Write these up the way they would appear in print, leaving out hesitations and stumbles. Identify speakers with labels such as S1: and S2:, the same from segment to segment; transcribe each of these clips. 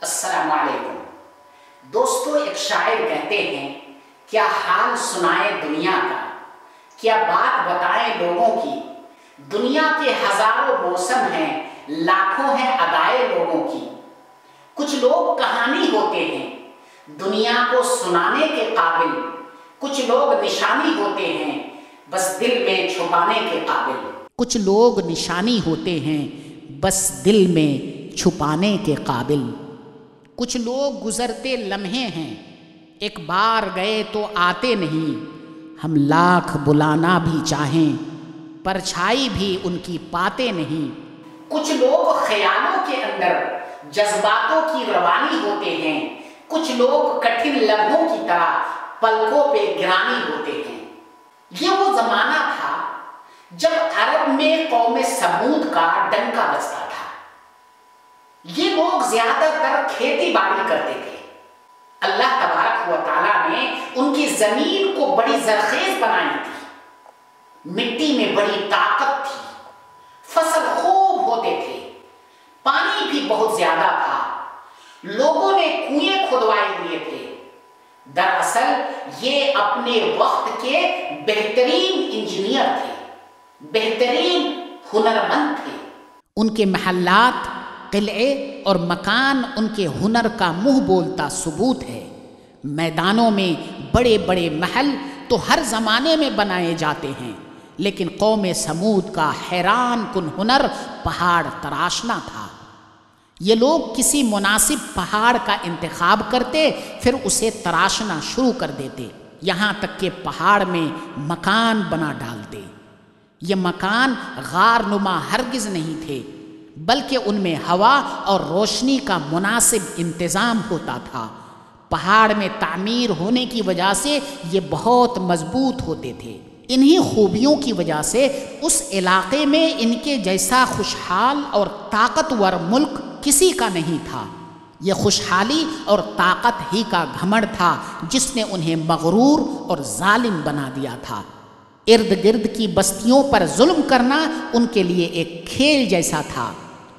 S1: السلام علیکم دوستو، ایک شاعر کہتے ہیں کیا حال سنائے دنیا کا، کیا بات بتائیں لوگوں کی، دنیا کے ہزاروں موسم ہیں، لاکھوں ہیں ادائے لوگوں کی۔ کچھ لوگ کہانی ہوتے ہیں دنیا کو سنانے کے قابل، کچھ لوگ نشانی ہوتے ہیں بس دل میں چھپانے کے قابل۔
S2: کچھ لوگ نشانی ہوتے ہیں بس دل میں چھپانے کے قابل۔ کچھ لوگ گزرتے لمحے ہیں، ایک بار گئے تو آتے نہیں، ہم لاکھ بلانا بھی چاہیں پرچھائی بھی ان کی پاتے نہیں۔
S1: کچھ لوگ خیالوں کے اندر جذباتوں کی روانی ہوتے ہیں، کچھ لوگ کٹھن لمحوں کی طرح پلکوں پہ گرانی ہوتے ہیں۔ یہ وہ زمانہ تھا جب عرب میں قوم سمود کا ڈنکا بجتا تھا۔ یہ لوگ زیادہ تر کھیتی باڑی کرتے تھے۔ اللہ تبارک و تعالیٰ نے ان کی زمین کو بڑی زرخیز بنائی تھی، مٹی میں بڑی طاقت تھی، فصل خوب ہوتے تھے، پانی بھی بہت زیادہ تھا، لوگوں نے کنویں کھدوائے ہوئے تھے۔ دراصل یہ اپنے وقت کے بہترین انجینئر تھے، بہترین ہنرمند تھے۔
S2: ان کے محلات، قلعے اور مکان ان کے ہنر کا منہ بولتا ثبوت ہے۔ میدانوں میں بڑے بڑے محل تو ہر زمانے میں بنائے جاتے ہیں، لیکن قوم سمود کا حیران کن ہنر پہاڑ تراشنا تھا۔ یہ لوگ کسی مناسب پہاڑ کا انتخاب کرتے، پھر اسے تراشنا شروع کر دیتے، یہاں تک کہ پہاڑ میں مکان بنا ڈالتے۔ یہ مکان غار نما ہرگز نہیں تھے، بلکہ ان میں ہوا اور روشنی کا مناسب انتظام ہوتا تھا۔ پہاڑ میں تعمیر ہونے کی وجہ سے یہ بہت مضبوط ہوتے تھے۔ انہی خوبیوں کی وجہ سے اس علاقے میں ان کے جیسا خوشحال اور طاقتور ملک کسی کا نہیں تھا۔ یہ خوشحالی اور طاقت ہی کا گھمنڈ تھا جس نے انہیں مغرور اور ظالم بنا دیا تھا۔ ارد گرد کی بستیوں پر ظلم کرنا ان کے لیے ایک کھیل جیسا تھا۔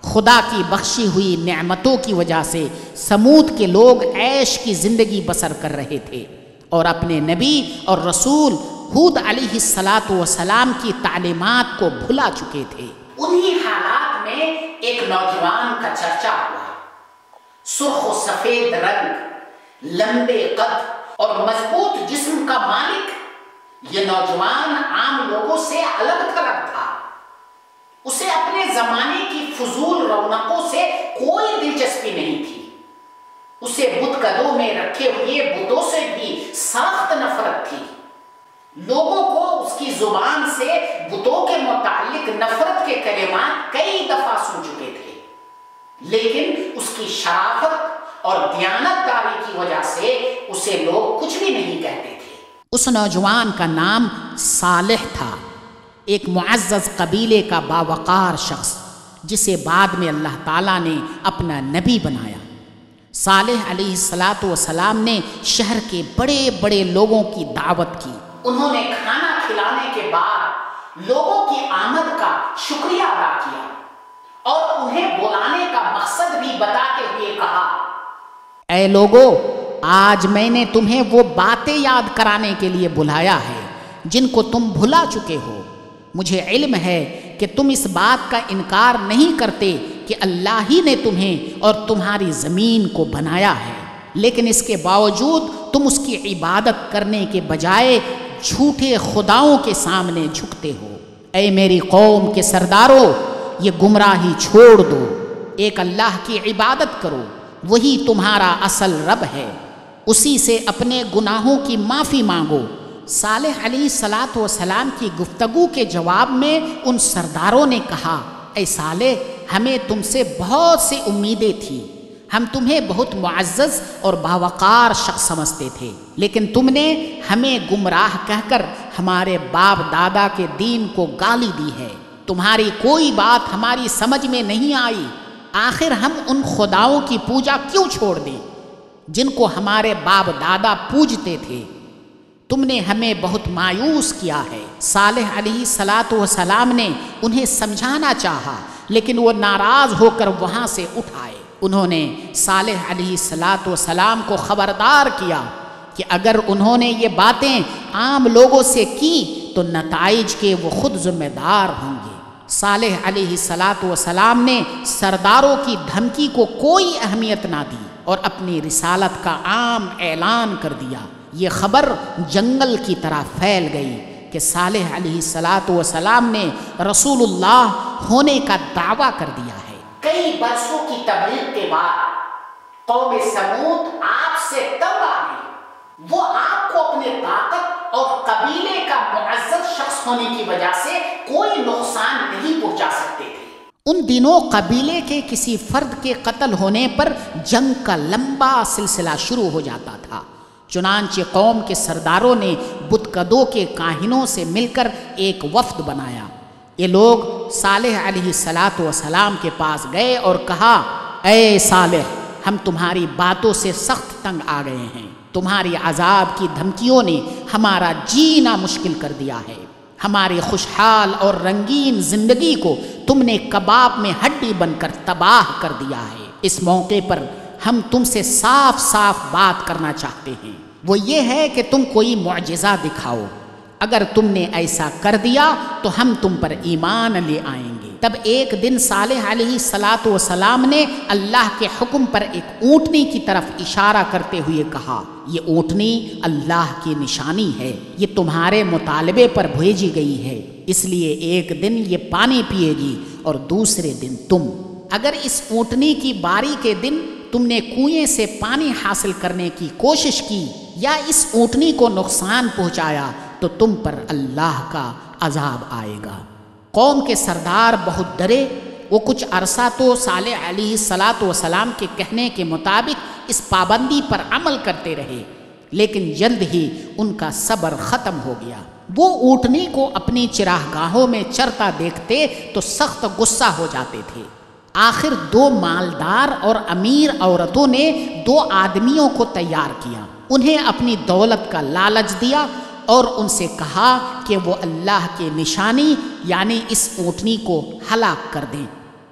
S2: خدا کی بخشی ہوئی نعمتوں کی وجہ سے سمود کے لوگ عیش کی زندگی بسر کر رہے تھے اور اپنے نبی اور رسول ہود علیہ السلام کی تعلیمات کو بھلا چکے تھے۔
S1: انہی حالات میں ایک نوجوان کا چرچا ہوا، سرخ و سفید رنگ، لمبے قد اور مضبوط جسم کا مالک۔ یہ نوجوان عام لوگوں سے الگ تھلگ تھا، اسے اپنے زمانے کی فضول رونقوں سے کوئی دلچسپی نہیں تھی، اسے بت قدوں میں رکھے ہوئے بتوں سے بھی سخت نفرت تھی۔ لوگوں کو اس کی زبان سے بتوں کے متعلق نفرت کے کلمات کئی دفعہ سن چکے تھے، لیکن اس کی شرافت اور دیانت داری کی وجہ سے اسے لوگ کچھ بھی نہیں کہتے تھے۔
S2: اس نوجوان کا نام صالح تھا، ایک معزز قبیلے کا باوقار شخص جسے بعد میں اللہ تعالیٰ نے اپنا نبی بنایا۔ صالح علیہ السلام نے شہر کے بڑے بڑے لوگوں کی دعوت کی۔
S1: انہوں نے کھانا کھلانے کے بعد لوگوں کی آمد کا شکریہ ادا کیا اور انہیں بلانے کا مقصد بھی بتاتے ہوئے کہا،
S2: اے لوگو، آج میں نے تمہیں وہ باتیں یاد کرانے کے لیے بلایا ہے جن کو تم بھلا چکے ہو۔ مجھے علم ہے کہ تم اس بات کا انکار نہیں کرتے کہ اللہ ہی نے تمہیں اور تمہاری زمین کو بنایا ہے، لیکن اس کے باوجود تم اس کی عبادت کرنے کے بجائے جھوٹے خداؤں کے سامنے جھکتے ہو۔ اے میری قوم کے سرداروں، یہ گمراہی چھوڑ دو، ایک اللہ کی عبادت کرو، وہی تمہارا اصل رب ہے، اسی سے اپنے گناہوں کی معافی مانگو۔ صالح علیہ السلام کی گفتگو کے جواب میں ان سرداروں نے کہا، اے صالح، ہمیں تم سے بہت سی امیدیں تھیں، ہم تمہیں بہت معزز اور باوقار شخص سمجھتے تھے، لیکن تم نے ہمیں گمراہ کہہ کر ہمارے باپ دادا کے دین کو گالی دی ہے۔ تمہاری کوئی بات ہماری سمجھ میں نہیں آئی، آخر ہم ان خداؤں کی پوجا کیوں چھوڑ دیں جن کو ہمارے باپ دادا پوجتے تھے؟ تم نے ہمیں بہت مایوس کیا ہے۔ صالح علیہ السلام نے انہیں سمجھانا چاہا، لیکن وہ ناراض ہو کر وہاں سے اٹھ آئے۔ انہوں نے صالح علیہ السلام کو خبردار کیا کہ اگر انہوں نے یہ باتیں عام لوگوں سے کی تو نتائج کے وہ خود ذمہ دار ہوں گے۔ صالح علیہ السلام نے سرداروں کی دھمکی کو کوئی اہمیت نہ دی اور اپنی رسالت کا عام اعلان کر دیا۔ یہ خبر جنگل کی طرح پھیل گئی کہ صالح علیہ السلام نے رسول اللہ ہونے کا دعویٰ کر دیا ہے۔
S1: کئی برسوں کی تبلیغ کے بعد قوم سمود آپ سے تنگ آ گئی۔ وہ آپ کو اپنے طاقت اور قبیلے کا معزز شخص ہونے کی وجہ سے کوئی نقصان نہیں پہنچا سکتے تھے۔
S2: ان دنوں قبیلے کے کسی فرد کے قتل ہونے پر جنگ کا لمبا سلسلہ شروع ہو جاتا تھا۔ چنانچہ قوم کے سرداروں نے بت کدوں کے کاہنوں سے مل کر ایک وفد بنایا۔ یہ لوگ صالح علیہ السلام کے پاس گئے اور کہا، اے صالح، ہم تمہاری باتوں سے سخت تنگ آ گئے ہیں۔ تمہاری عذاب کی دھمکیوں نے ہمارا جینا مشکل کر دیا ہے۔ ہماری خوشحال اور رنگین زندگی کو تم نے کباب میں ہڈی بن کر تباہ کر دیا ہے۔ اس موقع پر ہم تم سے صاف صاف بات کرنا چاہتے ہیں، وہ یہ ہے کہ تم کوئی معجزہ دکھاؤ۔ اگر تم نے ایسا کر دیا تو ہم تم پر ایمان لے آئیں گے۔ تب ایک دن صالح علیہ السلام نے اللہ کے حکم پر ایک اونٹنی کی طرف اشارہ کرتے ہوئے کہا، یہ اونٹنی اللہ کی نشانی ہے، یہ تمہارے مطالبے پر بھیجی گئی ہے، اس لیے ایک دن یہ پانی پیے گی اور دوسرے دن تم۔ اگر اس اونٹنی کی باری کے دن تم نے کنویں سے پانی حاصل کرنے کی کوشش کی یا اس اونٹنی کو نقصان پہنچایا تو تم پر اللہ کا عذاب آئے گا۔ قوم کے سردار بہت ڈرے۔ وہ کچھ عرصہ تو صالح علیہ السلام کے کہنے کے مطابق اس پابندی پر عمل کرتے رہے، لیکن جلد ہی ان کا صبر ختم ہو گیا۔ وہ اونٹنی کو اپنی چراگاہوں میں چرتا دیکھتے تو سخت غصہ ہو جاتے تھے۔ آخر دو مالدار اور امیر عورتوں نے دو آدمیوں کو تیار کیا، انہیں اپنی دولت کا لالچ دیا اور ان سے کہا کہ وہ اللہ کے نشانی یعنی اس اونٹنی کو ہلاک کر دیں۔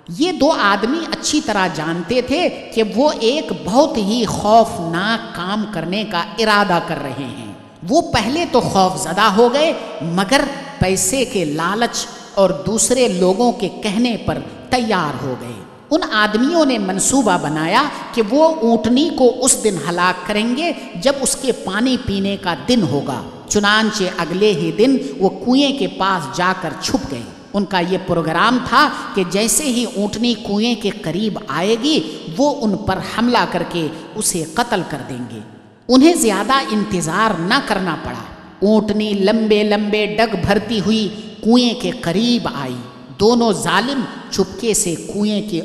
S2: یہ دو آدمی اچھی طرح جانتے تھے کہ وہ ایک بہت ہی خوفناک کام کرنے کا ارادہ کر رہے ہیں۔ وہ پہلے تو خوف زدہ ہو گئے، مگر پیسے کے لالچ اور دوسرے لوگوں کے کہنے پر تیار ہو گئے۔ ان آدمیوں نے منصوبہ بنایا کہ وہ اونٹنی کو اس دن ہلاک کریں گے جب اس کے پانی پینے کا دن ہوگا۔ چنانچہ اگلے ہی دن وہ کنویں کے پاس جا کر چھپ گئے۔ ان کا یہ پروگرام تھا کہ جیسے ہی اونٹنی کنویں کے قریب آئے گی وہ ان پر حملہ کر کے اسے قتل کر دیں گے۔ انہیں زیادہ انتظار نہ کرنا پڑا۔ اونٹنی لمبے لمبے ڈگ بھرتی ہوئی کنویں کے قریب آئی۔ دونوں ظالم چپکے سے کنویں کے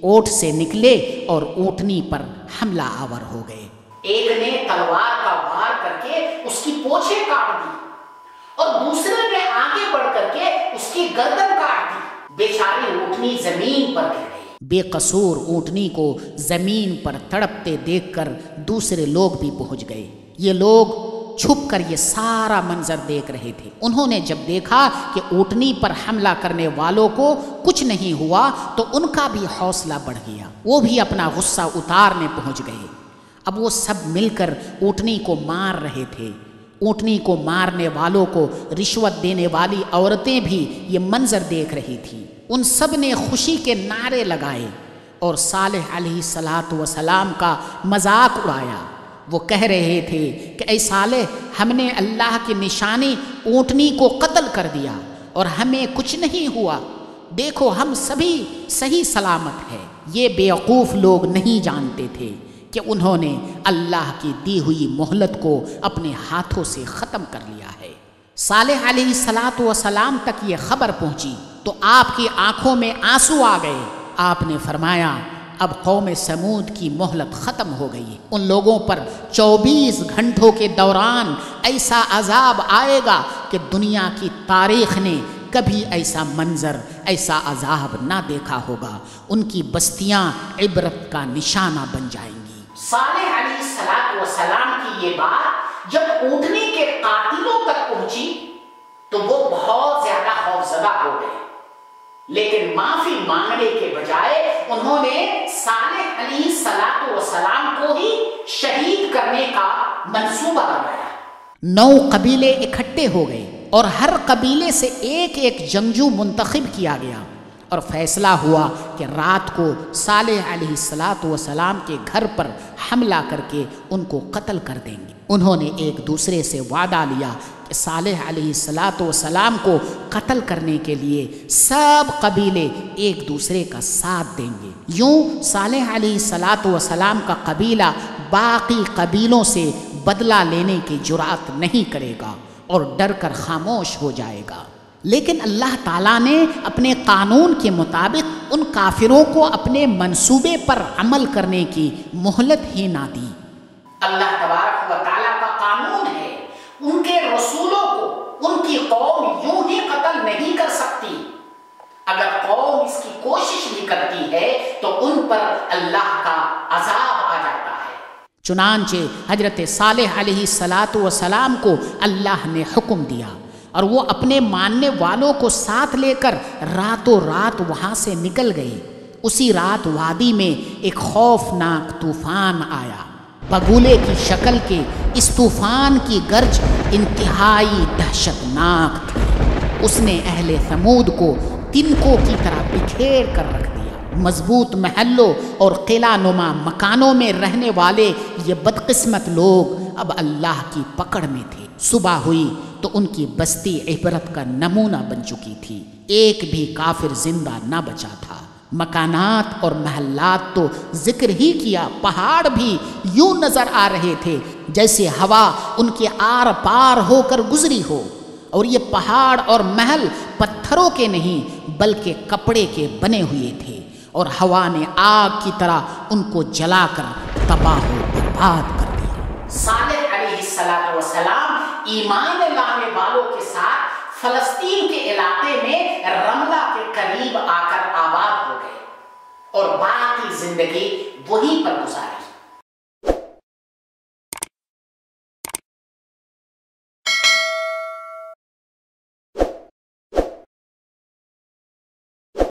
S2: اوٹ سے نکلے اور اونٹنی پر حملہ آور ہو گئے۔
S1: ایک نے تلوار کا وار کر کے اس کی پوچھیں کاٹ دی اور دوسرے نے آگے بڑھ کر کے اس کی گردن کاٹ دی۔ بیچاری اونٹنی زمین پر گر گئی۔
S2: بے قصور اونٹنی کو زمین پر تڑپتے دیکھ کر دوسرے لوگ بھی پہنچ گئے۔ یہ لوگ چھپ کر یہ سارا منظر دیکھ رہے تھے۔ انہوں نے جب دیکھا کہ اونٹنی پر حملہ کرنے والوں کو کچھ نہیں ہوا تو ان کا بھی حوصلہ بڑھ گیا، وہ بھی اپنا غصہ اتارنے پہنچ گئے۔ اب وہ سب مل کر اونٹنی کو مار رہے تھے۔ اونٹنی کو مارنے والوں کو رشوت دینے والی عورتیں بھی یہ منظر دیکھ رہی تھیں۔ ان سب نے خوشی کے نعرے لگائے اور صالح علیہ السلام کا مذاق اڑایا۔ وہ کہہ رہے تھے کہ اے صالح، ہم نے اللہ کی نشانی اونٹنی کو قتل کر دیا اور ہمیں کچھ نہیں ہوا، دیکھو ہم سبھی صحیح سلامت ہیں۔ یہ بیوقوف لوگ نہیں جانتے تھے کہ انہوں نے اللہ کی دی ہوئی مہلت کو اپنے ہاتھوں سے ختم کر لیا ہے۔ صالح علیہ السلام تک یہ خبر پہنچی تو آپ کی آنکھوں میں آنسو آ گئے۔ آپ نے فرمایا، اب قوم سمود کی مہلت ختم ہو گئی، ان لوگوں پر 24 گھنٹوں کے دوران ایسا عذاب آئے گا کہ دنیا کی تاریخ نے کبھی ایسا منظر، ایسا عذاب نہ دیکھا ہوگا۔ ان کی بستیاں عبرت کا نشانہ بن جائیں گی۔
S1: صالح علیہ السلام کی یہ بات جب اونٹنی کے قاتلوں تک پہنچی تو وہ بہت زیادہ خوفزدہ ہو گئے۔ لیکن معافی مانگنے کے بجائے انہوں نے صالح علیہ السلام کو ہی شہید کرنے کا منصوبہ بنایا۔
S2: 9 قبیلے اکٹھے ہو گئے اور ہر قبیلے سے ایک ایک جنگجو منتخب کیا گیا اور فیصلہ ہوا کہ رات کو صالح علیہ السلام کے گھر پر حملہ کر کے ان کو قتل کر دیں گے۔ انہوں نے ایک دوسرے سے وعدہ لیا کہ صالح علیہ السلام کو قتل کرنے کے لیے سب قبیلے ایک دوسرے کا ساتھ دیں گے۔ یوں صالح علیہ السلام کا قبیلہ باقی قبیلوں سے بدلہ لینے کی جرأت نہیں کرے گا اور ڈر کر خاموش ہو جائے گا۔ لیکن اللہ تعالیٰ نے اپنے قانون کے مطابق ان کافروں کو اپنے منصوبے پر عمل کرنے کی مہلت ہی نہ دی۔
S1: اللہ تبارک و تعالیٰ کا قانون ہے، ان کے رسولوں کو ان کی قوم یوں ہی قتل نہیں کر سکتی۔ اگر قوم اس کی کوشش بھی کرتی ہے تو ان پر اللہ کا عذاب آ جاتا ہے۔
S2: چنانچہ حضرت صالح علیہ السلام کو اللہ نے حکم دیا اور وہ اپنے ماننے والوں کو ساتھ لے کر راتوں رات وہاں سے نکل گئے۔ اسی رات وادی میں ایک خوفناک طوفان آیا۔ بگولے کی شکل کے اس طوفان کی گرج انتہائی دہشتناک تھی۔ اس نے اہل ثمود کو تنکوں کی طرح بکھیر کر رکھ دیا۔ مضبوط محلوں اور قلعہ نما مکانوں میں رہنے والے یہ بدقسمت لوگ اب اللہ کی پکڑ میں تھے۔ صبح ہوئی تو ان کی بستی عبرت کا نمونہ بن چکی تھی، ایک بھی کافر زندہ نہ بچا تھا۔ مکانات اور محلات تو ذکر ہی کیا، پہاڑ بھی یوں نظر آ رہے تھے جیسے ہوا ان کے آر پار ہو کر گزری ہو، اور یہ پہاڑ اور محل پتھروں کے نہیں بلکہ کپڑے کے بنے ہوئے تھے، اور ہوا نے آگ کی طرح ان کو جلا کر تباہ و برباد کر دیا۔
S1: صالح علیہ السلام ایمان لانے والوں کے ساتھ فلسطین کے علاقے میں رملہ کے قریب آ کر آباد ہو گئے اور باقی زندگی وہیں پر گزاری۔